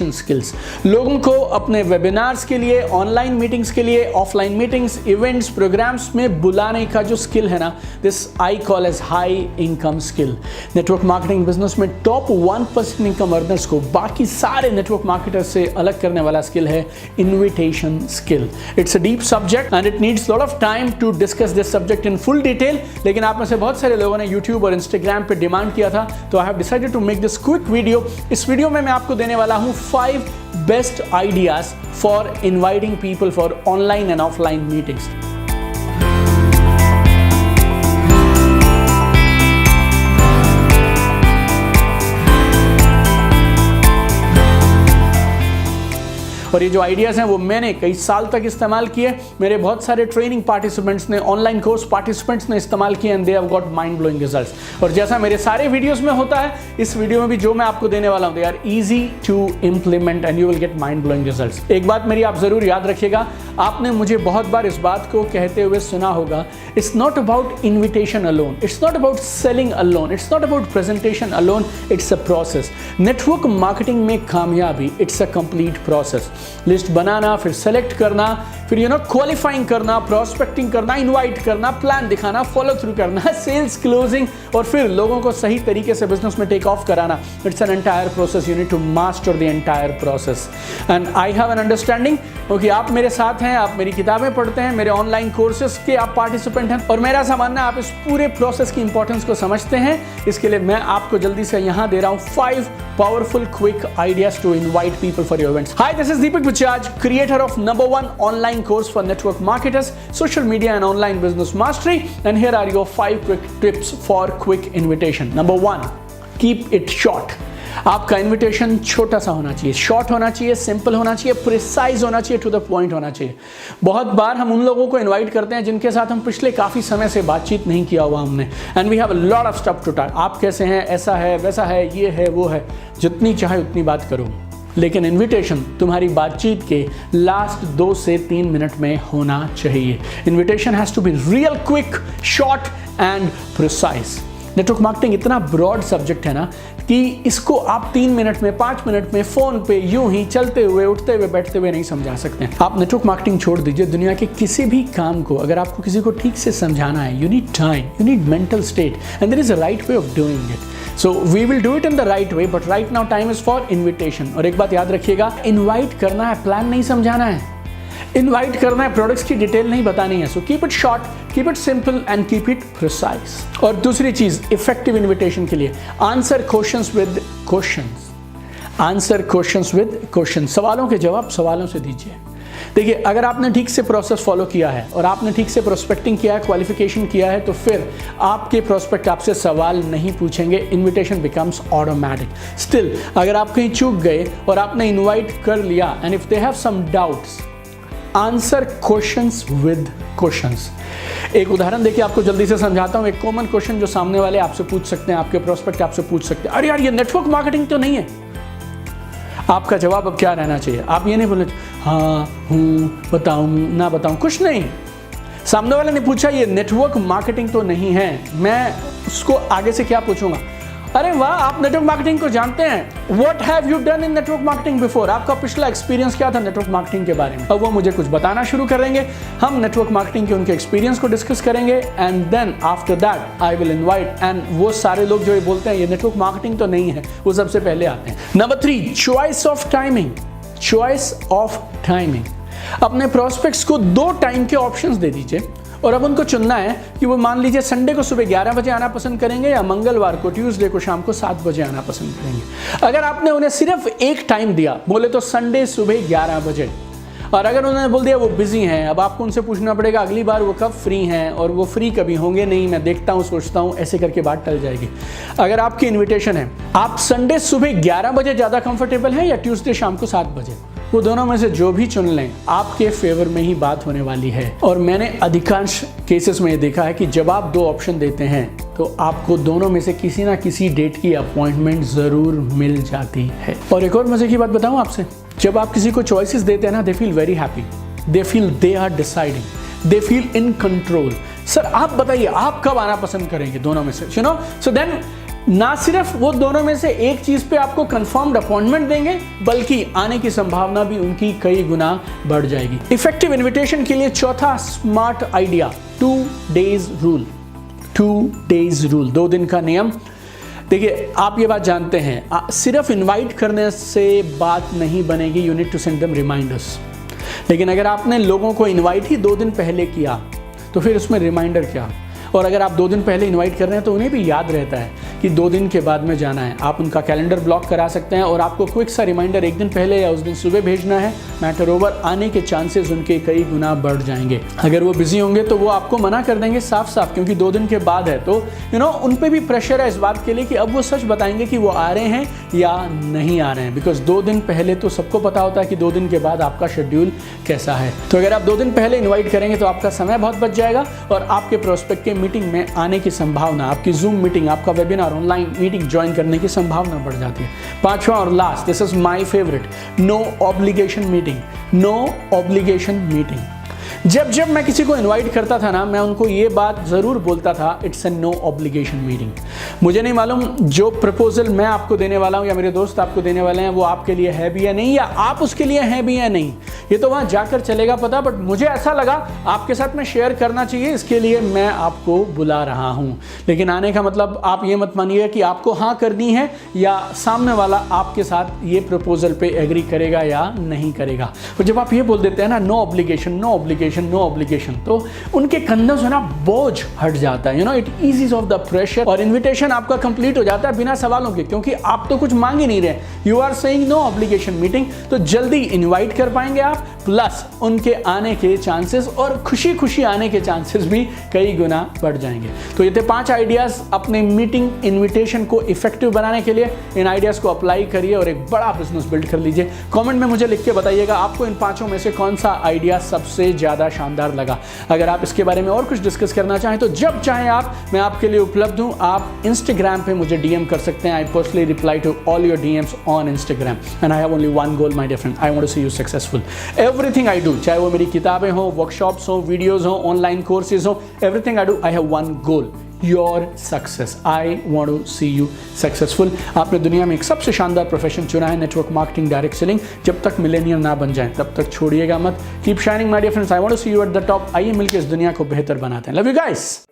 Skills. लोगों को अपने वेबिनार्स के लिए, ऑनलाइन मीटिंग्स के लिए, ऑफलाइन मीटिंग्स, इवेंट्स, प्रोग्राम्स में बुलाने का जो स्किल है ना, this I call as high income skill. Network marketing business में टॉप 1% इनकम अर्नर्स को बाकी सारे नेटवर्क मार्केटर्स से अलग करने वाला स्किल है invitation skill. It's a deep subject and it needs lot of time to discuss this subject in full detail, लेकिन आप में से बहुत सारे लोगों ने यूट्यूब और इंस्टाग्राम पे डिमांड किया था, तो I have decided to make this quick video. इस वीडियो में मैं आपको देने वाला हूं 5 best ideas for inviting people for online and offline meetings. और ये जो आइडियाज़ हैं वो मैंने कई साल तक इस्तेमाल किए, मेरे बहुत सारे ट्रेनिंग पार्टिसिपेंट्स ने, ऑनलाइन कोर्स पार्टिसिपेंट्स ने इस्तेमाल किए and they have got mind blowing results. और जैसा मेरे सारे वीडियोस में होता है, इस वीडियो में भी जो मैं आपको देने वाला हूँ, they are easy to implement and you will get mind blowing results. एक बात मेरी आप ज़रूर याद रखिएगा, आपने मुझे बहुत बार इस बात को कहते हुए सुना होगा, it's not about invitation alone, it's not about selling alone, it's not about presentation alone, it's a process. Network marketing में कामयाबी it's a complete process. List बनाना, फिर सेलेक्ट करना, फिर क्वालिफाइंग करना, प्रोस्पेक्टिंग करना, इनवाइट करना, प्लान दिखाना, फॉलो थ्रू करना, सेल्स क्लोजिंग, और फिर लोगों को सही तरीके से बिजनेस में टेक ऑफ कराना। It's an entire process, you need to master the entire process and I have an understanding, क्योंकि आप मेरे साथ हैं, आप मेरी किताबें पढ़ते हैं, मेरे ऑनलाइन कोर्सेज के आप पार्टिसिपेंट हैं, और मेरा ऐसा मानना है आप इस पूरे प्रोसेस की इंपॉर्टेंस को समझते हैं। इसके लिए मैं आपको जल्दी से यहां दे रहा हूं 5 powerful quick ideas to invite people for your events. Hi, this is Deepak Bajaj, creator of #1 online course for network marketers, social media and online business mastery, and here are your 5 quick tips for quick invitation. Number 1, keep it short. आपका invitation छोटा सा होना चाहिए, short होना चाहिए, simple होना चाहिए, precise होना चाहिए, टू द पॉइंट होना चाहिए। बहुत बार हम उन लोगों को इनवाइट करते हैं जिनके साथ हम पिछले काफ़ी समय से बातचीत नहीं किया हुआ हमने, and we have a lot of stuff to talk. आप कैसे हैं, ऐसा है, वैसा है, ये है, वो है, जितनी चाहे उतनी बात करो, लेकिन इन्विटेशन तुम्हारी बातचीत के लास्ट 2 से 3 मिनट में होना चाहिए। Invitation has to be real quick, short and precise. Network marketing इतना ब्रॉड सब्जेक्ट है ना कि इसको आप 3 मिनट में, 5 मिनट में, फोन पे यूं ही चलते हुए, उठते हुए, बैठते हुए नहीं समझा सकते हैं। आप नेटवर्क मार्केटिंग छोड़ दीजिए, दुनिया के किसी भी काम को अगर आपको किसी को ठीक से समझाना है, you need time, you need mental state, and there is a right way of doing it. So we will do it in the right way, but right now time is for invitation. और एक बात याद रखिएगा, invite करना है, plan नहीं समझाना है। इनवाइट करना है, प्रोडक्ट्स की डिटेल नहीं बतानी है। So keep it short, keep it simple and keep it precise. और दूसरी चीज, इफेक्टिव इन्विटेशन के लिए answer questions with questions, answer questions with questions. सवालों के जवाब सवालों से दीजिए। देखिए, अगर आपने ठीक से प्रोसेस फॉलो किया है और आपने ठीक से प्रोस्पेक्टिंग किया है, क्वालिफिकेशन किया है, तो फिर आपके प्रोस्पेक्ट आपसे सवाल नहीं पूछेंगे, इन्विटेशन बिकम्स ऑटोमेटिक। स्टिल अगर आप कहीं चूक गए और आपने इन्वाइट कर लिया, and if they have some doubts, answer questions with questions. एक उदाहरण देखिए, आपको जल्दी से समझाता हूं। एक कॉमन क्वेश्चन जो सामने वाले आपसे पूछ सकते हैं, आपके प्रोस्पेक्ट आपसे पूछ सकते हैं, अरे यार ये नेटवर्क मार्केटिंग तो नहीं है। आपका जवाब अब क्या रहना चाहिए? आप ये नहीं बोले हाँ, हूँ, बताऊं, ना बताऊं, कुछ नहीं। सामने वाले ने पूछा ये नेटवर्क मार्केटिंग तो नहीं है, मैं उसको आगे से क्या पूछूंगा? अरे वाह, आप नेटवर्क मार्केटिंग को जानते हैं। What have you done in network marketing before? आपका पिछला एक्सपीरियंस क्या था नेटवर्क मार्केटिंग के बारे में? अब वो मुझे कुछ बताना शुरू करेंगे, हम नेटवर्क मार्केटिंग के उनके एक्सपीरियंस को डिस्कस करेंगे, and then after that I will invite, एंड वो सारे लोग जो ये बोलते हैं ये नेटवर्क मार्केटिंग तो नहीं है, वो सबसे पहले आते हैं। Number 3, choice of timing. Choice of timing. अपने प्रोस्पेक्ट्स को 2 टाइम के ऑप्शंस दे दीजिए, और अब उनको चुनना है कि वो मान लीजिए संडे को सुबह 11 बजे आना पसंद करेंगे या मंगलवार को, ट्यूसडे को शाम को 7 बजे आना पसंद करेंगे। अगर आपने उन्हें सिर्फ एक टाइम दिया, बोले तो संडे सुबह 11 बजे, और अगर उन्होंने बोल दिया वो बिजी हैं, अब आपको उनसे पूछना पड़ेगा अगली बार वो कब फ्री हैं, और वो फ्री कभी होंगे नहीं, मैं देखता हूँ, सोचता हूँ, ऐसे करके बात टल जाएगी। अगर आपकी इन्विटेशन है, आप संडे सुबह 11 बजे ज़्यादा कंफर्टेबल हैं या ट्यूसडे शाम को 7 बजे, वो दोनों में से जो भी चुन लें, आपके फेवर में ही बात होने वाली है। और मैंने अधिकांश केसेस में ये देखा है कि जब आप 2 ऑप्शन देते हैं तो आपको दोनों में से किसी ना किसी डेट की अपॉइंटमेंट ज़रूर मिल जाती है। और एक और मज़े की बात बताऊं आपसे, जब आप किसी को चॉइसेस देते हैं ना, they feel very happy, they feel they are deciding, they feel in control. Sir आप बताइए, आप कब आना पसंद करेंगे दोनों में से, यू नो? सो देन ना सिर्फ वो दोनों में से एक चीज पे आपको कंफर्म्ड अपॉइंटमेंट देंगे, बल्कि आने की संभावना भी उनकी कई गुना बढ़ जाएगी। इफेक्टिव इन्विटेशन के लिए चौथा smart idea, 2 days rule. 2 days rule, 2 दिन का नियम। देखिए, आप ये बात जानते हैं, सिर्फ इनवाइट करने से बात नहीं बनेगी, you need to send them reminders. लेकिन अगर आपने लोगों को इनवाइट ही 2 दिन पहले किया तो फिर उसमें रिमाइंडर क्या। और अगर आप 2 दिन पहले इनवाइट कर रहे हैं तो उन्हें भी याद रहता है कि 2 दिन के बाद में जाना है। आप उनका कैलेंडर ब्लॉक करा सकते हैं और आपको क्विक सा रिमाइंडर 1 दिन पहले या उस दिन सुबह भेजना है। मैटर ओवर, आने के चांसेस उनके कई गुना बढ़ जाएंगे। अगर वो बिजी होंगे तो वो आपको मना कर देंगे साफ साफ, क्योंकि 2 दिन के बाद है। तो उन पे भी प्रेशर है इस बात के लिए कि अब वो सच बताएंगे कि वो आ रहे हैं या नहीं आ रहे हैं, बिकॉज 2 दिन पहले तो सबको पता होता है कि 2 दिन के बाद आपका शेड्यूल कैसा है। तो अगर आप 2 दिन पहले इन्वाइट करेंगे तो आपका समय बहुत बच जाएगा और आपके प्रोस्पेक्ट के मीटिंग में आने की संभावना, आपकी जूम मीटिंग, आपका वेबिनार, ऑनलाइन मीटिंग ज्वाइन करने की संभावना बढ़ जाती है। 5वां और last, this is my favourite, no obligation meeting. No obligation meeting. जब मैं किसी को इनवाइट करता था ना, मैं उनको ये बात ज़रूर बोलता था, it's a no obligation meeting. मुझे नहीं मालूम जो प्रपोजल मैं आपको देने वाला हूँ या मेरे दोस्त आपको देने वाले हैं वो आपके लिए है भी या नहीं, या आप उसके लिए हैं भी या नहीं, ये तो वहाँ जाकर चलेगा पता। बट मुझे ऐसा लगा आपके साथ में शेयर करना चाहिए, इसके लिए मैं आपको बुला रहा हूँ। लेकिन आने का मतलब आप ये मत मानिए कि आपको हाँ करनी है या सामने वाला आपके साथ ये प्रपोजल पे एग्री करेगा या नहीं करेगा। और जब आप ये बोल देते हैं ना, no obligation, no obligation, no obligation, तो उनके कंधों से ना बोझ हट जाता है। It eases off the pressure और इन्विटेशन आपका कंप्लीट हो जाता है बिना सवालों के, क्योंकि आप तो कुछ मांग ही नहीं रहे। You are saying no obligation meeting, तो जल्दी इनवाइट कर पाएंगे आप, प्लस उनके आने के चांसेस और खुशी खुशी आने के चांसेस भी कई गुना बढ़ जाएंगे। तो ये थे 5 आइडियाज अपने मीटिंग इन्विटेशन को इफेक्टिव बनाने के लिए। इन आइडियाज को अप्लाई करिए और एक बड़ा बिजनेस बिल्ड कर लीजिए। कमेंट में मुझे लिख के बताइएगा आपको इन 5 में से कौन सा आइडिया सबसे ज्यादा शानदार लगा। अगर आप इसके बारे में और कुछ डिस्कस करना चाहें तो जब चाहें आप, मैं आपके लिए उपलब्ध हूं। आप इंस्टाग्राम पे मुझे डीएम कर सकते हैं। I personally reply to all your DMs on Instagram and I have only one goal my dear friend, I want to see you successful. Everything I do, चाहे वो मेरी किताबें हो, वर्कशॉप्स हो, वीडियोस हो, ऑनलाइन कोर्सेज हो, everything I do, I have one goal, your success. I want to see you successful. आपने दुनिया में एक सबसे शानदार प्रोफेशन चुना है, नेटवर्क मार्केटिंग, डायरेक्ट सेलिंग। जब तक मिलेनियर ना बन जाए तब तक छोड़िएगा मत। Keep shining my dear friends, I want to see you at the top. आइए मिलकर इस दुनिया को बेहतर बनाते हैं। Love you guys.